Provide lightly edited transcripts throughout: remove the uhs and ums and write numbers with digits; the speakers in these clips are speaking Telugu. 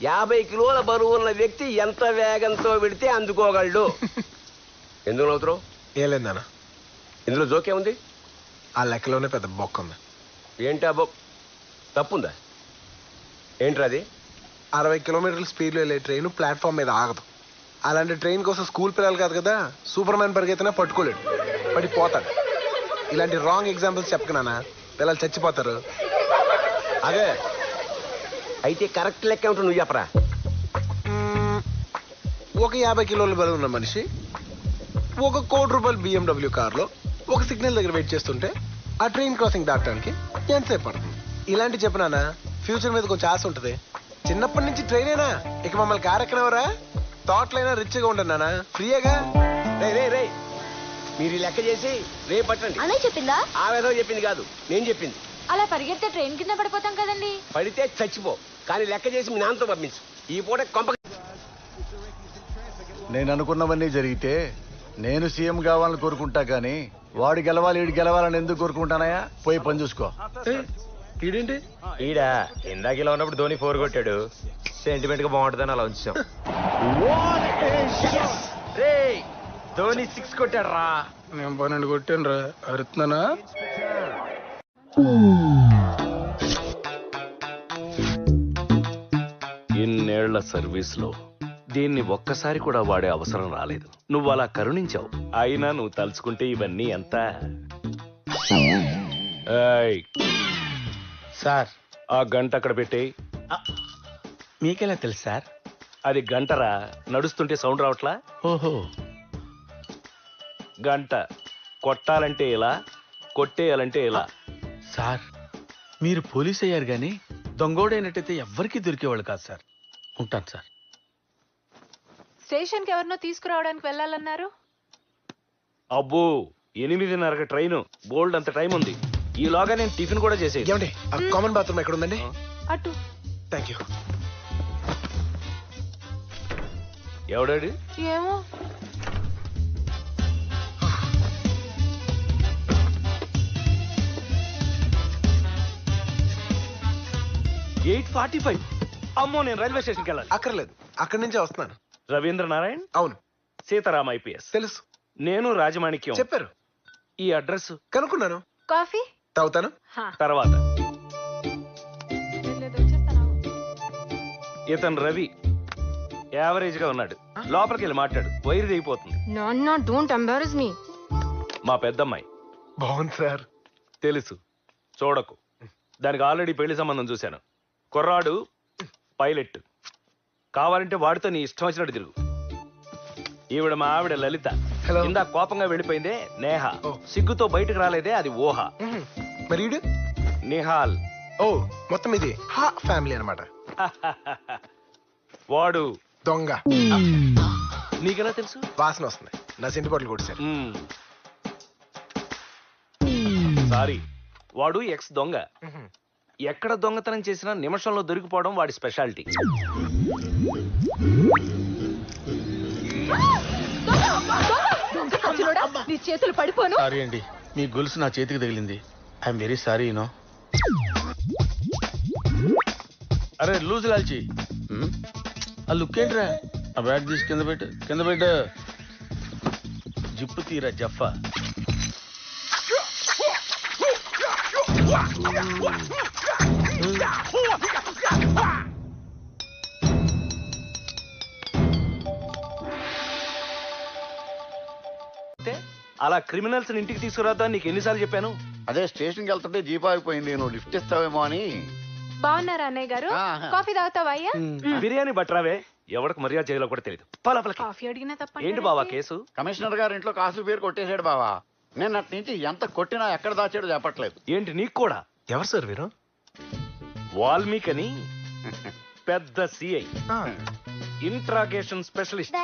50 కిలోల బరువు ఉన్న వ్యక్తి ఎంత వేగంతో వెడితే అందుకోగలడు. ఎందుకు నవ్వుతారు? ఏం లేదన్నా, ఇందులో జోకే ఉంది. ఆ లెక్కలోనే పెద్ద బొక్క ఉంది. ఏంటి ఆ తప్పుందా? ఏంట్రా అది? 60 కిలోమీటర్ల స్పీడ్లో వెళ్ళే ట్రైన్ ప్లాట్ఫామ్ మీద ఆగదు. అలాంటి ట్రైన్ కోసం స్కూల్ పిల్లలు కాదు కదా సూపర్ మ్యాన్ పరిగెత్తినా పట్టుకోలేడు, పడిపోతాడు. ఇలాంటి రాంగ్ ఎగ్జాంపుల్స్ చెప్పకనా పిల్లలు చచ్చిపోతారు. అదే అయితే కరెక్ట్ లెక్క ఉంటుంది, నువ్వు చెప్పరా. ఒక 50 కిలోల బరువు ఉన్న మనిషి 1 కోటి రూపాయల BMW కార్లో ఒక సిగ్నల్ దగ్గర వెయిట్ చేస్తుంటే ఆ ట్రైన్ క్రాసింగ్ దాటడానికి ఎంతసేపు పడుతుంది? ఇలాంటి చెప్పనానా ఫ్యూచర్ మీద కొంచెం ఆశ ఉంటుంది. చిన్నప్పటి నుంచి ట్రైనేనా, ఇక మమ్మల్ని కార్ ఎక్కడవరా? థాట్లైనా రిచ్గా ఉండన్నానా, ఫ్రీయేగా. రే మీరు ఈ లెక్క చేసి రేపు పట్టండి. అనే చెప్పిందా? ఆ విధంగా చెప్పింది కాదు, నేను చెప్పింది. అలా పరిగెడితే ట్రైన్ కింద పడిపోతాం కదండి. పడితే చచ్చిపో, కానీ లెక్క చేసి మీ నాన్నతో పంపించు. ఈ పూట కొంప. నేను అనుకున్నవన్నీ జరిగితే నేను సీఎం కావాలని కోరుకుంటా కానీ వాడు గెలవాలి వీడు గెలవాలని ఎందుకు కోరుకుంటానయా? పోయి పని చూసుకో. ఈడేంటి? ఈడ ఇందాక ఇలా ఉన్నప్పుడు ధోని 4 కొట్టాడు, సెంటిమెంట్ గా బాగుంటుందని అలా ఉంచాం. రే ధోని 6 కొట్టాడు రా. నేను 12 కొట్టాను రా, అరుతున్నానా? ఇన్నేళ్ల సర్వీస్ లో దీన్ని ఒక్కసారి కూడా వాడే అవసరం రాలేదు. నువ్వు అలా కరుణించావు. అయినా నువ్వు తలుచుకుంటే ఇవన్నీ ఎంత. సార్ ఆ గంట అక్కడ పెట్టే. మీకెలా తెలుసు సార్? అది గంటరా, నడుస్తుంటే సౌండ్ రావట్లా? ఓహో. గంట కొట్టాలంటే ఇలా, కొట్టేయాలంటే ఇలా. సార్ మీరు పోలీస్ అయ్యారు కానీ దొంగోడైనట్టయితే ఎవ్వరికీ దొరికేవాళ్ళు కాదు సార్. ఉంటాను సార్. స్టేషన్ కి ఎవరినో తీసుకురావడానికి వెళ్ళాలన్నారు. అబ్బో 8:30కి ట్రైన్, బోల్డ్ అంత టైం ఉంది. ఈలోగా నేను టిఫిన్ కూడా చేసేది. ఏమండి ఆ కామన్ బాత్రూమ్ ఎక్కడ ఉందండి? అటు. Thank you. ఎవడాడు? ఏమో. అమ్మో, నేను రైల్వే స్టేషన్కి వెళ్ళాలి. అక్కర్లేదు, అక్కడి నుంచే వస్తున్నాను. రవీంద్ర నారాయణ్, అవును సీతారాం ఐపీఎస్. తెలుసు, నేను రాజమాణిక్యం. చెప్పారు. ఈ అడ్రస్ కనుక్కున్నాను. కాఫీ తాగుతాను. తర్వాత. వచ్చేస్తాను. ఇతను రవి, యావరేజ్ గా ఉన్నాడు. లోపలికి వెళ్ళి మాట్లాడు, వైరు దిగిపోతుంది. నాన్న డోంట్ ఎంబారస్ మీ. మా పెద్దమ్మాయి. బాగుంది సార్. తెలుసు, చూడకు. దానికి ఆల్రెడీ పెళ్లి సంబంధం చూశాను. కుర్రాడు పైలట్. కావాలంటే వాడితో నీ ఇష్టం వచ్చినట్టు తిరుగు. ఈవిడ మా ఆవిడ లలిత. హలో. ఇందా కోపంగా వెళ్ళిపోయిందే నేహ. సిగ్గుతో బయటకు రాలేదే అది ఊహ. మరి ఈడు? నిహాల్. ఓ మొత్తం ఇది హా ఫ్యామిలీ అన్నమాట. వాడు దొంగ. నీకెలా తెలుసు? వాసన వస్తుంది, నా సెంటి బాటిల్ కొట్టేశారు. సారీ, వాడు ఎక్స్ దొంగ. ఎక్కడ దొంగతనం చేసినా నిమిషంలో దొరికిపోవడం వాడి స్పెషాలిటీ. నీ చేతులు పడిపోను. సారీ అండి, మీ గొలుసు నా చేతికి తగిలింది. I'm very sorry you know. అరే లూజ్ లాల్చి, ఆ లుక్ ఏంట్రా? ఆ బ్యాగ్ తీసి కింద పెట్టు, కింద పెట్టు. జిప్పు తీరా జఫా. అలా క్రిమినల్స్ ఇంటికి తీసుకురాద్దా నీకు ఎన్నిసార్లు చెప్పాను? అదే స్టేషన్కి వెళ్తుంటే జీప్ ఆగిపోయింది, నువ్వు లిఫ్ట్ ఇస్తావేమో అని. బాగున్నారా అన్నయ్య గారు? కాఫీ తాగుతావా అయ్యా? బిర్యానీ బట్రావే, ఎవరికి మర్యాద చేయాలో కూడా తెలియదు. కాఫీ అడిగినా తప్ప. ఏంటి బావా కేసు? కమిషనర్ గారి ఇంట్లో కాసులు పేరు కొట్టేశాడు బావా. నేను అటు నుంచి ఎంత కొట్టినా ఎక్కడ దాచాడో చెప్పట్లేదు. ఏంటి నీకు కూడా? ఎవరు సార్ వీరు? వాల్మీకి అని పెద్ద CI, interrogation specialist.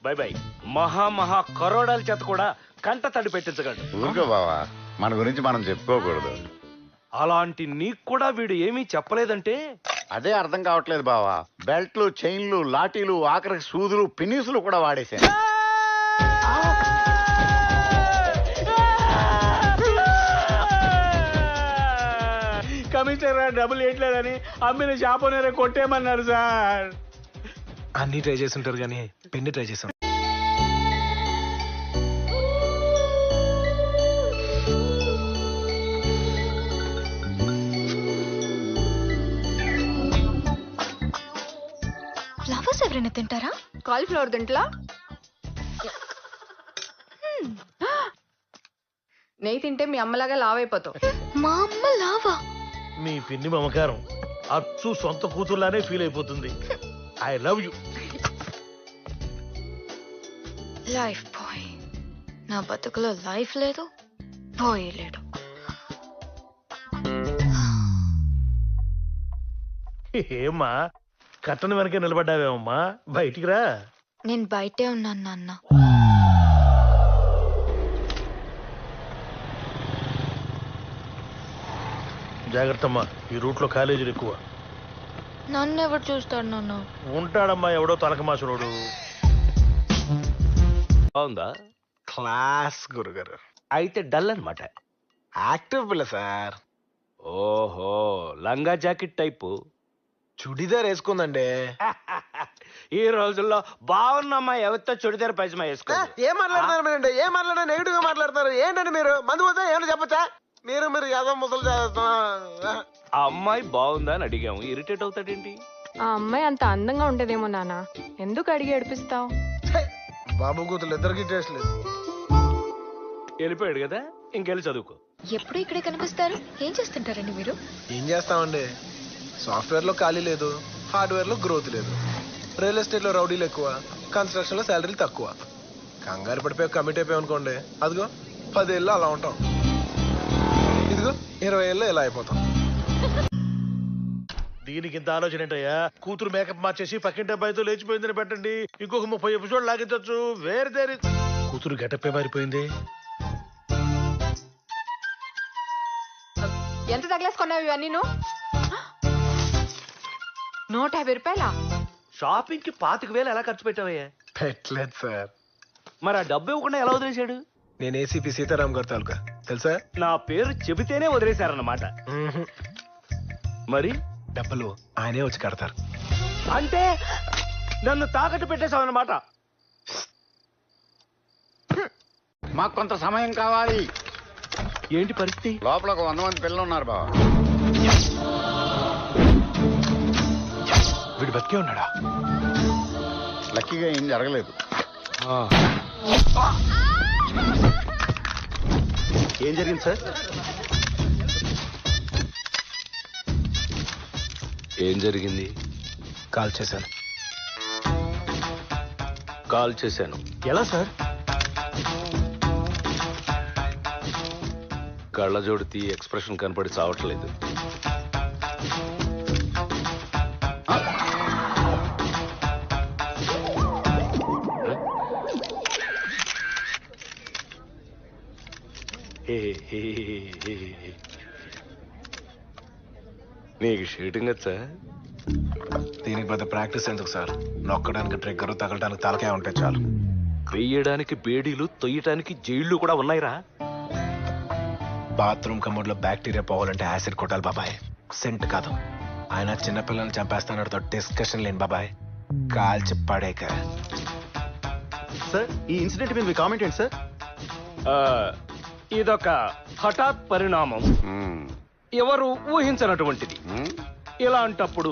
By by. మహా కరోడాల చేత కూడా కంట తడి పెట్టించగలడు. ఊరుకో బావా, మన గురించి మనం చెప్పుకోకూడదు. అలాంటి నీకు కూడా వీడు ఏమీ చెప్పలేదంటే? అదే అర్థం కావట్లేదు బావా. బెల్ట్లు, చైన్లు, లాఠీలు, ఆఖరికి సూదులు, పినీసులు కూడా వాడేశాను. కమిషన్ మిస్టర్ డబ్బులు వేయట్లేదని అమ్మిన షాప్ ఓనరే కొట్టేయమన్నారు సార్. అన్ని ట్రై చేసి ఉంటారు కానీ పెన్ని ట్రై చేసాం. ఫ్లవర్స్ ఎవరైనా తింటారా? కాలీఫ్లవర్ తింట్లా? నెయ్యి తింటే మీ అమ్మలాగా లావైపోతావు. మా అమ్మ లావా? మీ పిన్ని మమకారం అచ్చు సొంత కూతుర్లానే ఫీల్ అయిపోతుంది. I love you. Life boy, నా బతుకులో లైఫ్ లేదు, బాయ్ లేడు. ఏమ్మా కట్టన వెనక నిలబడ్డావేమమ్మా, బయటికి రా. నేను బయటే ఉన్నాను నాన్న. జాగ్రత్త అమ్మా, ఈ రూట్ లో కాలేజీలు ఎక్కువ. నన్ను ఎవరు చూస్తాడు నాన్న? ఉంటాడమ్మా ఎవడో తలకమాసురోడు. బాగుందా? క్లాస్ గురుగారు. అయితే డల్ అన్నమాట. యాక్టివ్ పిల్ల సార్. ఓహో, లంగా జాకెట్ టైపు. చుడిదార్ వేసుకుందండి. ఈ రోజుల్లో బాగున్నమ్మా ఎవరితో చుడిదార్ పైజమా వేసుకో. ఏం మాట్లాడుతున్నారు మీరండి? ఏం మాట్లాడినా నెగిటివ్ గా మాట్లాడుతున్నారు ఏంటండి మీరు? మందు పోతే ఏమైనా చెప్పచ్చా? మీరు ఏదో ముసలు చేస్తున్నా. ఆ అమ్మాయి బాగుందా అని అడిగాము, ఇరిటేట్ అవుతాడేంటి? ఆ అమ్మాయి అంత అందంగా ఉండదేమో నాన్న, ఎందుకు అడిగి ఏడిపిస్తావు? బాబు కూతురు ఇద్దరికి టేస్ట్ లేదు. వెళ్ళిపోయాడు కదా, ఇంకెళ్ళి చదువుకో. ఎప్పుడు ఇక్కడే కనిపిస్తారు? ఏం చేస్తుంటారండి మీరు? ఏం చేస్తామండి, సాఫ్ట్వేర్ లో ఖాళీ లేదు, హార్డ్వేర్ లో గ్రోత్ లేదు, రియల్ ఎస్టేట్ లో రౌడీలు ఎక్కువ, కన్స్ట్రక్షన్ లో శాలరీలు తక్కువ. కంగారు పడిపోయి కమిట్ అయిపోయాం అనుకోండి, అదిగో 10 ఏళ్ళు అలా ఉంటాం, ఇదిగో 20 ఏళ్ళు ఇలా అయిపోతాం. దీనికి ఇంత ఆలోచన ఏంటయ్యా? కూతురు మేకప్ మార్చేసి పక్కింటి అబ్బాయితో లేచిపోయిందని పెట్టండి, ఇంకొక 30 ఎపిసోడ్ లాగించచ్చు. వేరే దేరి కూతురు గెటప్పే మారిపోయింది. ఎంత తగిలేసుకున్నావు ఇవన్నీ నువ్వు? 150 రూపాయలా? షాపింగ్ కి 25,000 ఎలా ఖర్చు పెట్టావయ్యా? పెట్టలేదు సార్. మరి ఆ డబ్బు ఇవ్వకుండా ఎలా వదిలేశాడు? నేను ఏసీపీ సీతారాం గారు తాలూకా, తెలుసా? నా పేరు చెబితేనే వదిలేశారన్నమాట. మరి డబ్బులు ఆయనే వచ్చి కడతారు. అంటే నన్ను తాకట్టు పెట్టేశావన్నమాట. మాకు కొంత సమయం కావాలి. ఏంటి పరిస్థితి? లోపల ఒక 100 మంది పిల్లలు ఉన్నారు బావ. వీడు బతికే ఉన్నాడా? లక్కీగా ఏం జరగలేదు. ఏం జరిగింది సార్? ఏం జరిగింది? కాల్ చేశాను. కాల్ చేశాను. ఎలా సార్? కళ్ళజోడు తీ, ఎక్స్ప్రెషన్ కనపడి చావట్లేదు. నీకు షూటింగ్ వచ్చా? దీనికి పెద్ద ప్రాక్టీస్ ఎందుకు సార్? నొక్కడానికి ట్రిగ్గర్, తగలడానికి తలకాయ ఉంటే చాలు. వెయ్యడానికి బేడీలు, తొయ్యటానికి జైళ్లు కూడా ఉన్నాయిరా. బాత్రూమ్ కమోడ్ లో బ్యాక్టీరియా పోవాలంటే యాసిడ్ కొట్టాలి బాబాయ్, సెంట్ కాదు. ఆయన చిన్నపిల్లల్ని చంపేస్తానతో డిస్కషన్ లేని బాబాయ్, కాల్చి పడేక. సార్ ఈ ఇన్సిడెంట్ మీద మీ కామెంట్ ఏంటి సార్? ఇదొక హఠాత్ పరిణామం, ఎవరు ఊహించనటువంటిది. ఇలాంటప్పుడు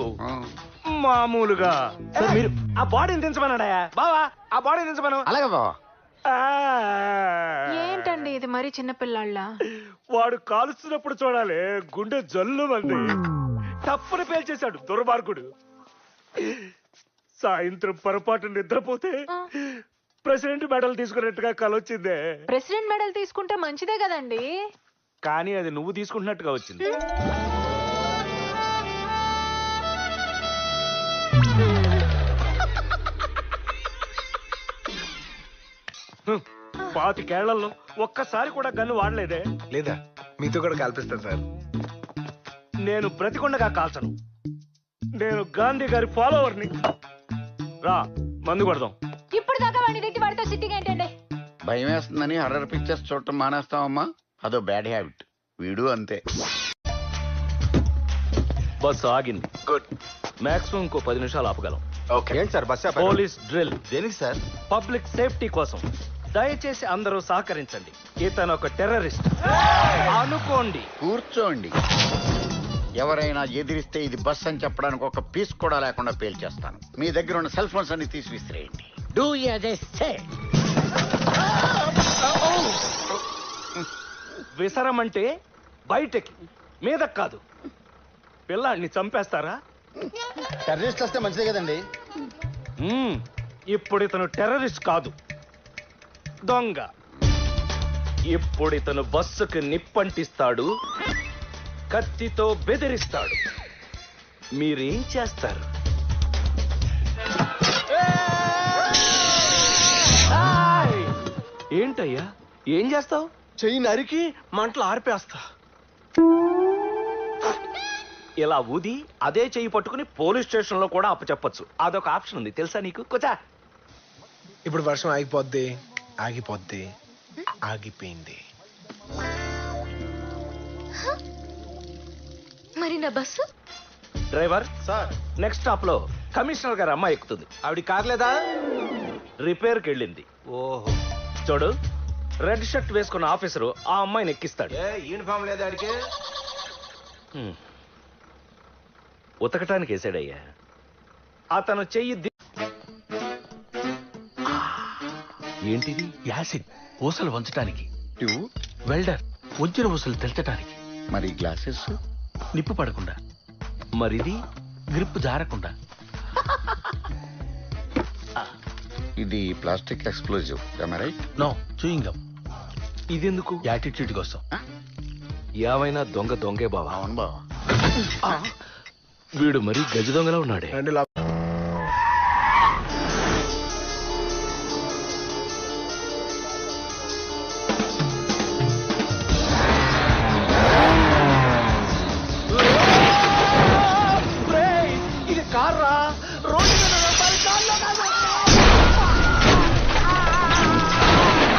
మామూలుగా సార్ మీరు ఆ బాడీని దించమన్నాడా బావా? ఆ బాడీని దించమను. అలాగే బావ. ఏంటండి ఇది మరీ చిన్నపిల్లాళ్ళ? వాడు కాలుస్తున్నప్పుడు చూడాలి, గుండె జల్లు మంది తప్పుని పేల్చేశాడు దుర్మార్గుడు. సాయంత్రం పొరపాటు నిద్రపోతే ప్రెసిడెంట్ మెడల్ తీసుకున్నట్టుగా కలొచ్చిందే. ప్రెసిడెంట్ మెడల్ తీసుకుంటే మంచిదే కదండి. కానీ అది నువ్వు తీసుకుంటున్నట్టుగా వచ్చింది. పాతికేళ్లలో ఒక్కసారి కూడా గన్ను వాడలేదే. లేదా మీతో కూడా కల్పిస్తాను సార్. నేను బ్రతికొండగా కాల్చను. నేను గాంధీ గారి ఫాలోవర్ని. రా మందు కొడదాం. ఇప్పుడు దాకా వాడిని తిట్టి వాడితో సిట్టింగ్ ఏంటండి? భయం వేస్తుందని హర్రర్ పిక్చర్స్ చూడటం మానేస్తావమ్మా, అదో బ్యాడ్ హ్యాబిట్. వీడు అంతే. బస్సు ఆగింది. గుడ్. మాక్సిమం ఇంకో 10 నిమిషాలు ఆపగలం. ఓకే. ఏంటి సార్ బస్ పోలీస్ డ్రిల్. దేనికి సార్? పబ్లిక్ సేఫ్టీ కోసం. దయచేసి అందరూ సహకరించండి. ఇతను ఒక టెర్రరిస్ట్ అనుకోండి. కూర్చోండి. ఎవరైనా ఎదిరిస్తే ఇది బస్ అని చెప్పడానికి ఒక పీస్ కూడా లేకుండా పేల్చేస్తాను. మీ దగ్గర ఉన్న సెల్ ఫోన్స్ అన్ని తీసి విసిరేయండి. Do as I say. విసరమంటే బయటకి, మీద కాదు. పిల్లాడిని చంపేస్తారా? టెర్రరిస్ట్ వస్తే మంచిదే కదండి. ఇప్పుడు ఇతను టెర్రరిస్ట్ కాదు, దొంగ. ఇప్పుడు ఇతను బస్సుకు నిప్పంటిస్తాడు, కత్తితో బెదిరిస్తాడు. మీరేం చేస్తారు? ఏంటయ్యా, ఏం చేస్తావు? చెయ్యి నరికి మంటలు ఆర్పేస్తా. ఇలా ఊది అదే చెయ్యి పట్టుకుని పోలీస్ స్టేషన్ లో కూడా అప్పచెప్పొచ్చు. అదొక ఆప్షన్ ఉంది, తెలుసా నీకు? కూర్చో. ఇప్పుడు వర్షం ఆగిపోద్ది, ఆగిపోద్ది, ఆగిపోయింది. మరి నా bus? Driver sir, next stop లో కమిషనర్ గారి అమ్మాయి ఎక్కుతుంది. ఆవిడ కార్ లేదా? రిపేర్కి వెళ్ళింది. ఓహో. చూడు, రెడ్ షర్ట్ వేసుకున్న ఆఫీసరు ఆ అమ్మాయిని ఎక్కిస్తాడు. యూనిఫామ్ లేదా ఆడికి? ఉతకటానికి వేసాడయ్యా. అతను చెయ్యి ఏంటిది? యాసిడ్ ఊసలు వంచడానికి, నువ్వు వెల్డర్ వంచిన ఊసలు తెల్చడానికి, మరి గ్లాసెస్ నిప్పు పడకుండా, మరిది గ్రిప్ జారకుండా. ఇది plastic explosive. Right? No, chewing gum. ఇదెందుకు? యాటిట్యూడ్ కోసం. ఏమైనా దొంగ దొంగే బావా. అవును బావ. వీడు మరీ గజ దొంగలా ఉన్నాడే. రండి ఇది కార్రా, రోడ్డు మీద రూపాయలు కార్లో కాదు.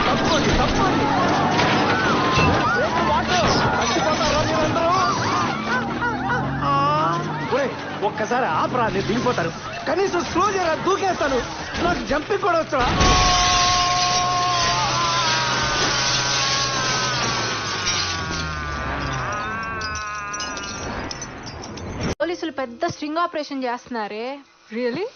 తప్పండి, తప్పండి. ఒక్కసారి ఆపరా, నేను దిగిపోతాను. కనీసం స్లో చేయరా, దూకేస్తాను. నాకు జంపింగ్ కూడా వచ్చా. పోలీసులు పెద్ద స్ట్రింగ్ ఆపరేషన్ చేస్తున్నారే. రియలీ?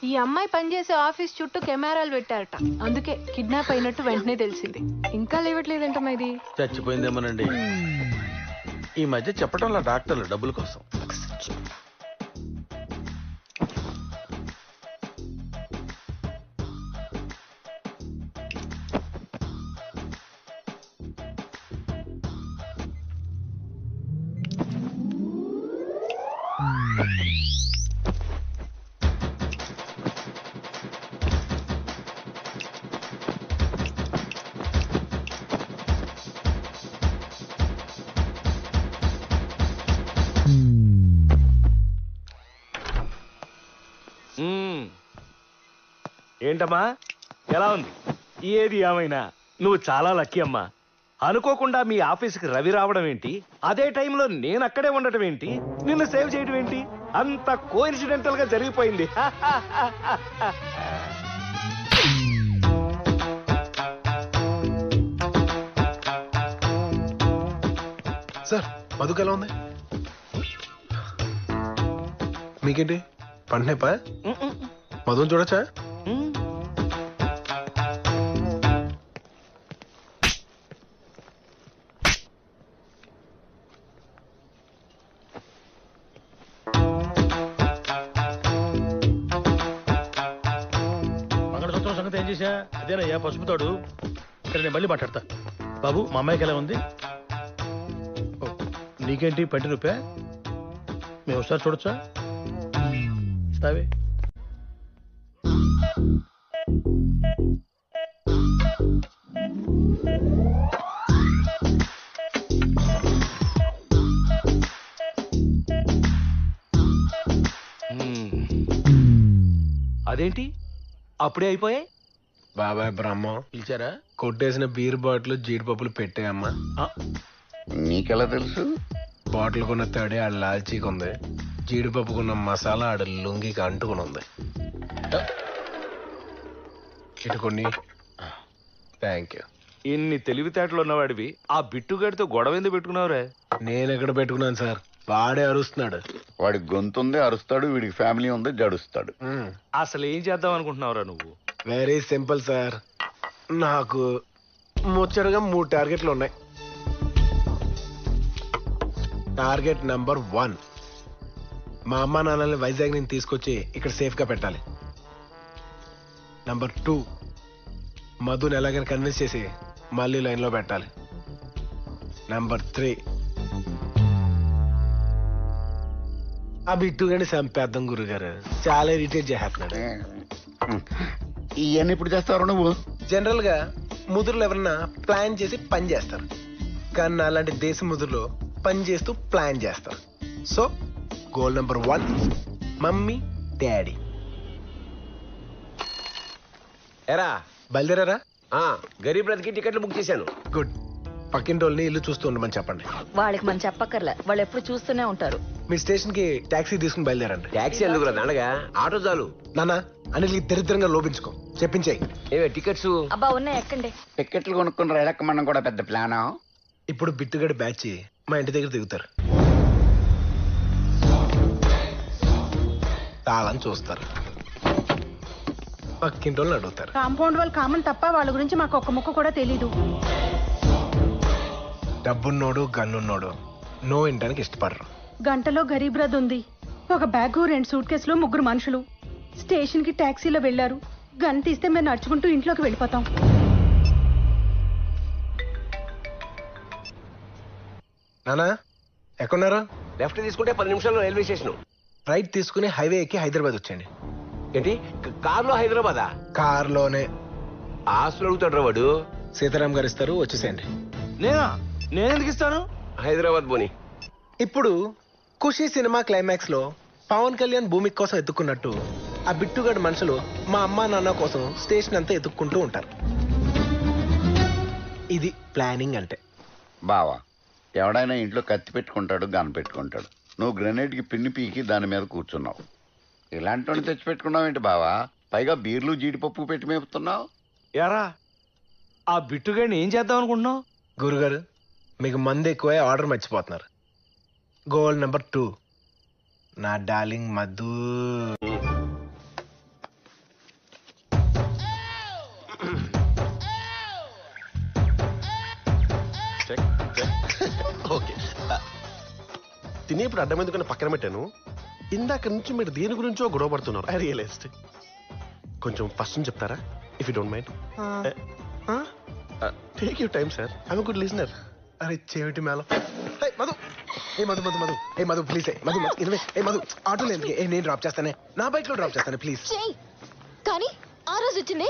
ఈ అమ్మాయి పనిచేసే ఆఫీస్ చుట్టూ కెమెరాలు పెట్టారట. అందుకే కిడ్నాప్ అయినట్టు వెంటనే తెలిసింది. ఇంకా లేవట్లేదంటమ్మా ఇది. చచ్చిపోయిందేమోనండి. ఈ మధ్య చెప్పటంలో డాక్టర్లు డబ్బుల కోసం. ఏంటమ్మా, ఎలా ఉంది? ఏది ఏమైనా నువ్వు చాలా లక్కీ అమ్మా. అనుకోకుండా మీ ఆఫీస్కి రవి రావడం ఏంటి, అదే టైంలో నేను అక్కడే ఉండటం ఏంటి, నిన్ను సేవ్ చేయడం ఏంటి, అంత కోఇన్సిడెంటల్ గా జరిగిపోయింది. సార్, మధుకు ఎలా ఉంది? మీకేంటి పంటనేపా? మధుని చూడొచ్చా? మంగళసూత్రం సంగతి ఏం చేశా? అదేనయ్యా పసుపుతాడు. ఇక్కడ నేను మళ్ళీ మాట్లాడతా. బాబు, మా అమ్మాయికి ఎలా ఉంది? నీకేంటి పంటి రూపా? మేము ఒకసారి చూడొచ్చా? ఇస్తావే. అదేంటి అప్పుడే అయిపోయాయి? బాబాయ్ బ్రహ్మం పిలిచారా? కొట్టేసిన బీర్ బాటిల్ జీడిపప్పులు పెట్టాయమ్మా. నీకెలా తెలుసు? బాటిల్ కొన్న తడి ఆ లాల్చీకి ఉంది. జీడిపప్పుకున్న మసాలా ఆడ లుంగికి అంటుకుని ఉంది. ఇటుకొని థ్యాంక్ యూ. ఇన్ని తెలివితేటలు ఉన్నవాడివి ఆ బిట్టుగాడితో గొడవ ఎందుకు పెట్టుకున్నావురా? నేను ఎక్కడ పెట్టుకున్నాను సార్, వాడే అరుస్తున్నాడు. వాడికి గొంతు ఉంది, అరుస్తాడు. వీడికి ఫ్యామిలీ ఉంది, జడుస్తాడు. అసలు ఏం చేద్దాం అనుకుంటున్నావురా నువ్వు? Very simple sir. నాకు ముచ్చటగా 3 టార్గెట్లు ఉన్నాయి. టార్గెట్ నంబర్ 1, మా అమ్మ నాన్నల్ని వైజాగ్ నుంచి తీసుకొచ్చి ఇక్కడ సేఫ్ గా పెట్టాలి. నంబర్ 2, మధుని ఎలాగైనా కన్విన్స్ చేసి మళ్ళీ లైన్ లో పెట్టాలి. నంబర్ 3, ఆ బిట్టుగాని చంపేద్దాం గురుగారు, చాలా ఇరిటేట్ చేస్తున్నాడు. ఇవన్నీ ఇప్పుడు చేస్తావు నువ్వు? జనరల్ గా ముదురులు ఎవరన్నా ప్లాన్ చేసి పని చేస్తారు, కానీ అలాంటి దేశ ముదురులో పని చేస్తూ ప్లాన్ చేస్తారు. So goal number 1, mummy daddy. ఎరా బయలుదేరారా? గరీబ్ రథ్కి టికెట్లు బుక్ చేశాను. గుడ్. పక్కింటోళ్ళని ఇల్లు చూస్తూ ఉండమని చెప్పండి. వాళ్ళకి మనం చెప్పక్కర్లే, వాళ్ళు ఎప్పుడు చూస్తూనే ఉంటారు. మీ స్టేషన్ కి టాక్సీ తీసుకుని బయలుదేరండి. ట్యాక్సీ ఎందుకు రా దండగా, ఆటో చాలు. నాన్న అనిల్ దరిద్రంగా లోపించుకో, చెప్పించాయి. ఏవే టికెట్స్? అబ్బా ఉన్నాయి, ఎక్కండి. టికెట్లు కొనుక్కుని రైలెక్కమనం కూడా పెద్ద ప్లానా? ఇప్పుడు బిట్టుగడి బ్యాచ్ మా ఇంటి దగ్గర దిగుతారు, తాళని చూస్తారు, పక్కింటోళ్ళని అడుగుతారు. కాంపౌండ్ వాళ్ళు కామన్ తప్ప వాళ్ళ గురించి మాకు ఒక్క ముక్క కూడా తెలీదు. డబ్బున్నోడు గన్నున్నోడు నో వినడానికి ఇష్టపడరు. గంటలో గరీబ్ రథ్ ఉంది, ఒక బ్యాగు 2 సూట్ కేసులో 3 మనుషులు. స్టేషన్ కి టాక్సీలో వెళ్లారు. గన్ తీస్తే మేము నడుచుకుంటూ ఇంట్లోకి వెళ్ళిపోతాం. నానా ఎక్కడున్నారు? లెఫ్ట్ తీసుకుంటే 10 నిమిషాల్లో రైల్వే స్టేషన్. రైట్ తీసుకుని హైవే ఎక్కి హైదరాబాద్ వచ్చేయండి. ఏంటి కార్లో హైదరాబాదా? కార్లోనే. ఆస్తులు అడుగుతాడు రా వాడు. సీతారాం గారు ఇస్తారు, వచ్చేసేయండి. నేనెందుకు ఇస్తాను? హైదరాబాద్ పోని. ఇప్పుడు ఖుషి సినిమా క్లైమాక్స్ లో పవన్ కళ్యాణ్ భూమి కోసం ఎత్తుక్కున్నట్టు ఆ బిట్టుగాడి మనుషులు మా అమ్మా నాన్న కోసం స్టేషన్ అంతా ఎత్తుక్కుంటూ ఉంటారు. ఇది ప్లానింగ్ అంటే. బావా, ఎవడైనా ఇంట్లో కత్తి పెట్టుకుంటాడు, గన్ పెట్టుకుంటాడు. నువ్వు గ్రెనేడ్కి పిన్ని పీకి దాని మీద కూర్చున్నావు. ఇలాంటి వాడిని తెచ్చిపెట్టుకున్నావు ఏంటి బావా? పైగా బీర్లు జీడిపప్పు పెట్టి మేపుతున్నావు. ఎరా ఆ బిట్టుగాడిని ఏం చేద్దాం అనుకుంటున్నావు? గురుగారు మీకు మంది ఎక్కువ ఆర్డర్ మర్చిపోతున్నారు. గోల్ నెంబర్ 2, నా డార్లింగ్ మధు. ఓకే, తినేప్పుడు అడ్డం ఎందుకని పక్కన పెట్టాను. ఇందాక నుంచి మీరు దేని గురించో గొడవ పడుతున్నారు. I realised. కొంచెం ఫస్ట్ నుంచి చెప్తారా, if you don't mind? Take you time sir, I'm good listener. అరే చెవిటి మేళం. మధు ఏ మధు మధు మధు ఏ మధు ప్లీజ్ మధు ఇరవై ఏ మధు ఆటోలో ఎందుకు? నేను డ్రాప్ చేస్తానే, నా బైక్ లో డ్రాప్ చేస్తాను ప్లీజ్. కానీ ఆ రోజు వచ్చింది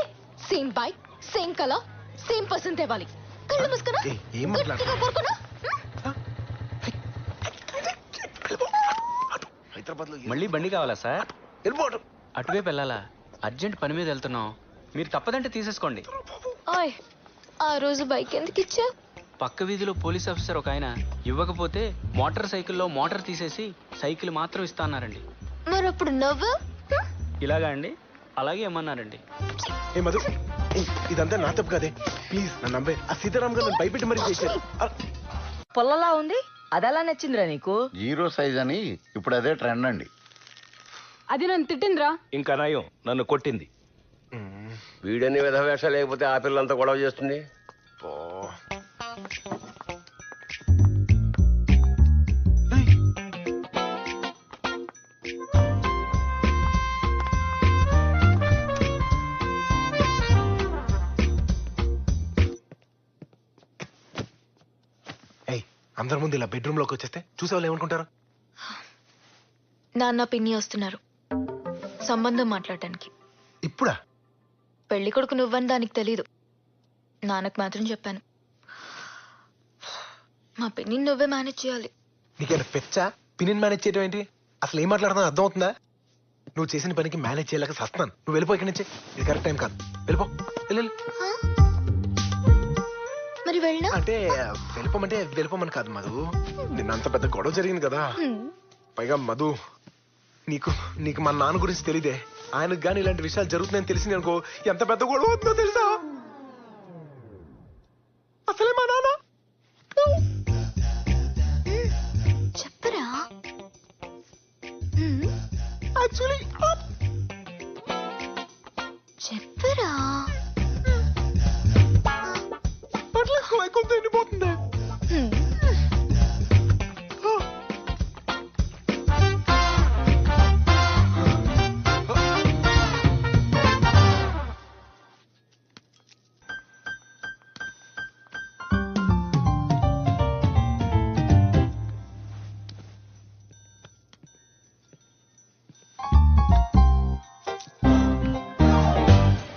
same bike, same colour, same person తేవాలి. కళ్ళు మూసుకున్నా, ఏం మాట్లాడుతున్నా? కోరుకున్నా. హైదరాబాద్ లో మళ్ళీ బండి కావాలా సార్? వెళ్ళిపోవడం. అటువైపు వెళ్ళాలా? అర్జెంట్ పని మీద వెళ్తున్నాం, మీరు తప్పదంటే తీసేసుకోండి. ఓయ్, ఆ రోజు బైక్ ఎందుకు ఇచ్చా? పక్క వీధిలో పోలీస్ ఆఫీసర్ ఒక ఆయన ఇవ్వకపోతే మోటార్ సైకిల్లో మోటార్ తీసేసి సైకిల్ మాత్రం ఇస్తా అన్నారండి. మరి అప్పుడు నవ్వు ఇలాగా అండి? అలాగే ఏమన్నారండి. ఏ మధు ఇదంతా నా తప్పు కదే, ప్లీజ్ నన్ను నమ్మే. ఆ సీతారాం గారు నన్ను భయపెట్టి మరీ చేశారు. పొల్లలా ఉంది, అదెలా నచ్చిందిరా నీకు? జీరో సైజ్ అని ఇప్పుడు అదే ట్రెండ్ అండి. అది నన్ను తిట్టిందిరా. ఇంకా నయం నన్ను కొట్టింది. వీడని విధవేష లేకపోతే ఆ పిల్లంతా గొడవ చేస్తుంది. అందరి ముందు ఇలా బెడ్రూమ్ లోకి వచ్చేస్తే చూసేవాళ్ళు ఏమనుకుంటారు? నాన్న పిన్ని వస్తున్నారు సంబంధం మాట్లాడటానికి. ఇప్పుడా? పెళ్లి కొడుకు నువ్వని దానికి తెలీదు, నాన్నకు మాత్రం చెప్పాను. మా పిన్ని నువ్వే మేనేజ్ చేయాలి. నీకేనా పెచ్చా? పిన్ని మేనేజ్ చేయడం ఏంటి? అసలు ఏం మాట్లాడుతున్నా అర్థం అవుతుందా? నువ్వు చేసిన పనికి మేనేజ్ చేయలేక సస్తున్నాను. నువ్వు వెళ్ళిపో ఇక్కడి నుంచి, ఇది కరెక్ట్ టైం కాదు. వెళ్ళిపో. మరి వెళ్ళినా అంటే వెళ్ళిపోమంటే వెళ్ళిపోమని కాదు మధు, నిన్న అంత పెద్ద గొడవ జరిగింది కదా. పైగా మధు నీకు నీకు మా నాన్న గురించి తెలియదే. ఆయనకు కానీ ఇలాంటి విషయాలు జరుగుతున్నాయని తెలిసింది అనుకో, ఎంత పెద్ద గొడవ అవుతుందో తెలుసా? అసలే మా నాన్న చెప్పరా యాక్చువల్లీ చెప్పరా కొంత ఎండిపోతుంది.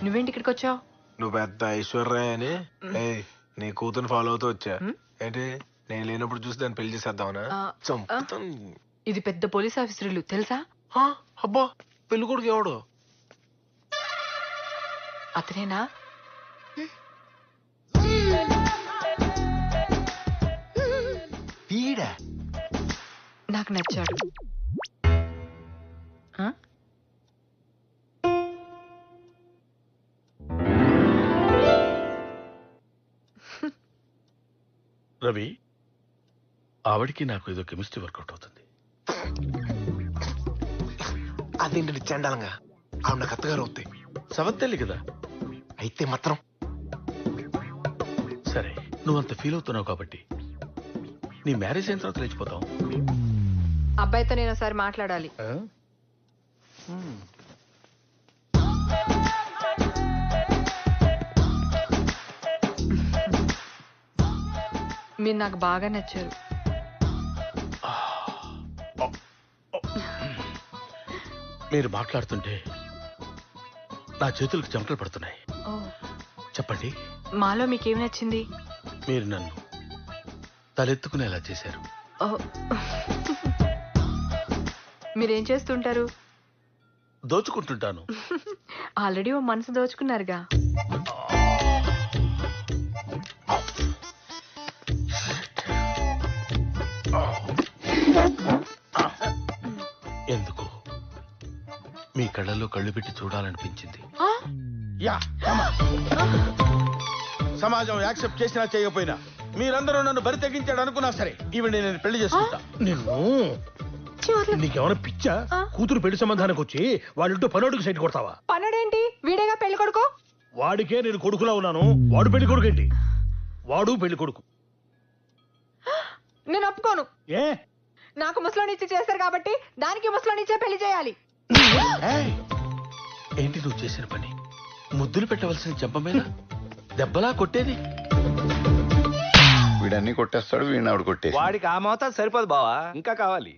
నువ్వేంటి ఇక్కడికి వచ్చావు? నువ్వు పెద్ద ఐశ్వర్య అని నీ కూతురు ఫాలో అవుతూ వచ్చా. ఏంటి నేను లేనప్పుడు చూసి దాన్ని పెళ్లి చేసేద్దామనా? ఇది పెద్ద పోలీస్ ఆఫీసర్లు తెలుసా? అబ్బా పెళ్లి కొడుకు ఎవడు? అతనేనా? వీడా? నాకు నచ్చాడు. రవి, ఆవిడికి నాకు ఏదో కెమిస్ట్రీ వర్కౌట్ అవుతుంది. అదేంటండి చండాలంగా? ఆవిడ నాకు అత్తగారు అవుతాయి. సవత్తెల్లి కదా. అయితే మాత్రం సరే, నువ్వంత ఫీల్ అవుతున్నావు కాబట్టి నీ మ్యారేజ్ అయిన తర్వాత లేచిపోతావు. అబ్బాయితో నేను ఒకసారి మాట్లాడాలి. మీరు నాకు బాగా నచ్చారు. మీరు మాట్లాడుతుంటే నా చేతులకు చెమటలు పడుతున్నాయి. చెప్పండి, మాలో మీకేం నచ్చింది? మీరు నన్ను తలెత్తుకునేలా చేశారు. మీరేం చేస్తుంటారు? దోచుకుంటుంటాను. ఆల్రెడీ ఓ మనసు దోచుకున్నారుగా. ఎందుకు మీ కళ్ళల్లో కళ్ళు పెట్టి చూడాలనిపించింది. సమాజం యాక్సెప్ట్ చేసినా చేయకపోయినా మీరందరూ నన్ను బరి తెగించాడు అనుకున్నా సరే ఈవిడ నేను పెళ్లి చేసుకుంటా. నిన్ను నీకేమైనా పిచ్చా? కూతురు పెళ్లి సంబంధానికి వచ్చి వాళ్ళింటూ పనోడికి సైట్ కొడతావా? పన్నడేంటి? వీడేగా పెళ్లి కొడుకు. వాడికే నేను కొడుకులా ఉన్నాను, వాడు పెళ్లి కొడుకు ఏంటి? వాడు పెళ్లి కొడుకు. నేను ఒప్పుకోను. ఏ? నాకు ముసలోనిచ్చి చేస్తారు కాబట్టి దానికి ముసలోనిచ్చే పెళ్లి చేయాలి. ఏంటి నువ్వు చేసిన పని? ముద్దులు పెట్టవలసిన చెంప మీద దెబ్బలా కొట్టేది. వీడన్నీ కొట్టేస్తాడు, వీడిని ఆవిడ కొట్టేసి. వాడికి ఆ మోతాదు సరిపోదు బావా, ఇంకా కావాలి.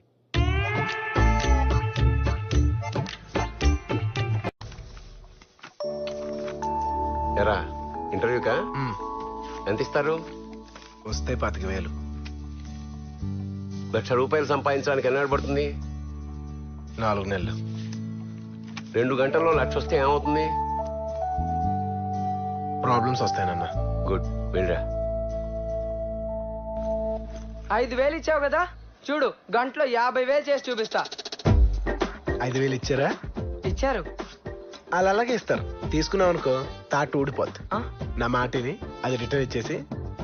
ఎరా ఇంటర్వ్యూకా ఎంత ఇస్తారు? వస్తే 25,000. 1,00,000 రూపాయలు సంపాదించడానికి ఎన్నాడు పడుతుంది? 4 నెలలు. 2 గంటల్లో 1,00,000 వస్తే ఏమవుతుంది? ప్రాబ్లమ్స్ వస్తాయనన్నా. గుడ్, వెళ్ళరా. 5,000 ఇచ్చావు కదా, చూడు గంటలో 50,000 చేసి చూపిస్తా. 5,000 ఇచ్చారా? ఇచ్చారు. వాళ్ళు అలాగే ఇస్తారు. తీసుకున్నావు అనుకో తాట ఊడిపోద్ది. నా మాటిని అది రిటర్న్ ఇచ్చేసి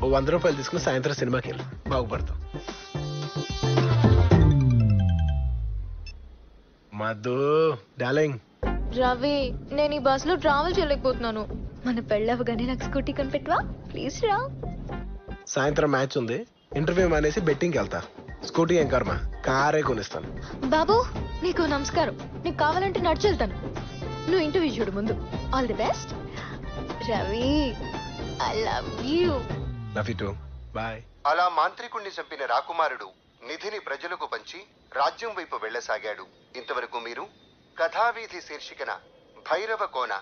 ఓ 100 రూపాయలు తీసుకుని సాయంత్రం సినిమాకి వెళ్ళి బాగుపడతాం. మధు డార్లింగ్. రవి, నేను ఈ బస్ లో ట్రావెల్ చేయలేకపోతున్నాను. మన పెళ్ళవగానే నాకు స్కూటీ కొనిపెట్టవా ప్లీజ్ రా. సాయంత్రం మ్యాచ్ ఉంది, ఇంటర్వ్యూ మానేసి బెట్టింగ్కి వెళ్తా. స్కూటీ ఏం కర్మ, కారే కొనిస్తాను. బాబు నీకు నమస్కారం. నీకు కావాలంటే నడిచి వెళ్తాను. నువ్వు ఇంటర్వ్యూ చూడు ముందు. All the best Ravi. I love you. Love you too. Bye. అలా మాంత్రికుణ్ణి చంపిన రాకుమారుడు నిధిని ప్రజలకు పంచి రాజ్యం వైపు వెళ్లసాగాడు. ఇంతవరకు మీరు కథావీధి శీర్షికన భైరవ కోన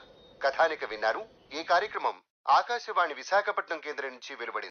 కథానిక విన్నారు. ఈ కార్యక్రమం ఆకాశవాణి విశాఖపట్నం కేంద్రం నుంచి వెలువడింది.